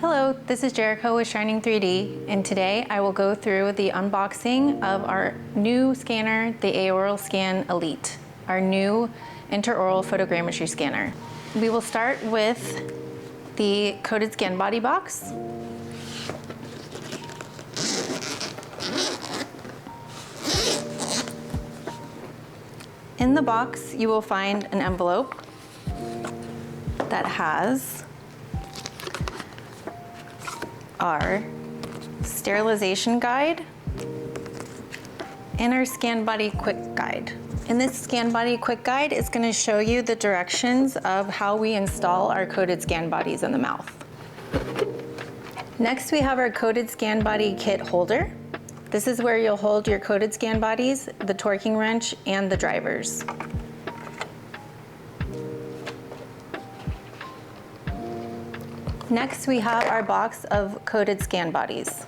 Hello, this is Jericho with Shining 3D, and today I will go through the unboxing of our new scanner, the Aoralscan Elite, our new intraoral photogrammetry scanner. We will start with the coated scan body box. In the box, you will find an envelope that has our sterilization guide and our scan body quick guide. In this scan body quick guide, it's going to show you the directions of how we install our coated scan bodies in the mouth. Next, we have our coated scan body kit holder. This is where you'll hold your coated scan bodies, the torquing wrench, and the drivers. Next, we have our box of coated scan bodies.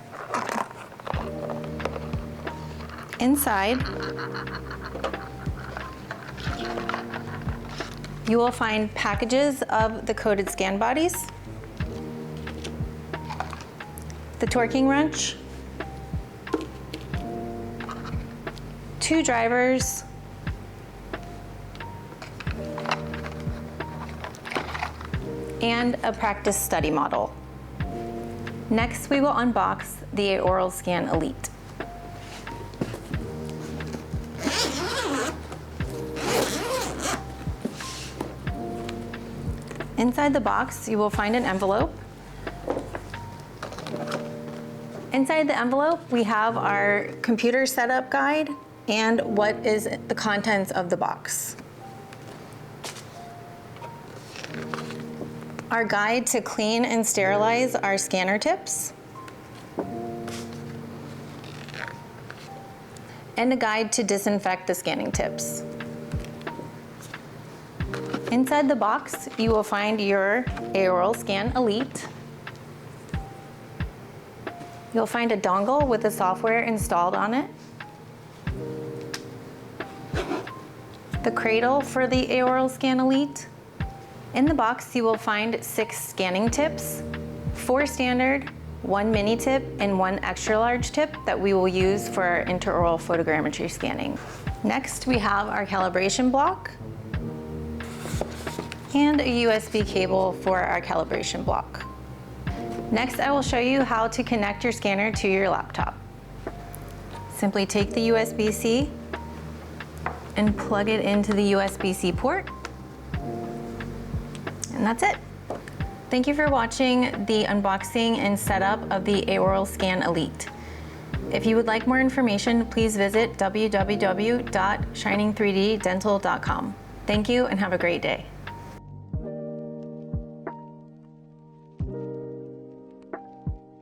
Inside, you will find packages of the coated scan bodies, the torquing wrench, 2 drivers, and a practice study model. Next, we will unbox the Aoralscan Elite. Inside the box, you will find an envelope. Inside the envelope, we have our computer setup guide and what is the contents of the box. Our guide to clean and sterilize our scanner tips, and a guide to disinfect the scanning tips. Inside the box, you will find your Aoralscan Elite. You'll find a dongle with the software installed on it, the cradle for the Aoralscan Elite. In the box, you will find 6 scanning tips, 4 standard, 1 mini tip, and 1 extra large tip that we will use for our intraoral photogrammetry scanning. Next, we have our calibration block and a USB cable for our calibration block. Next, I will show you how to connect your scanner to your laptop. Simply take the USB-C and plug it into the USB-C port. And that's it. Thank you for watching the unboxing and setup of the Aoralscan Elite. If you would like more information, please visit www.shining3ddental.com. Thank you and have a great day.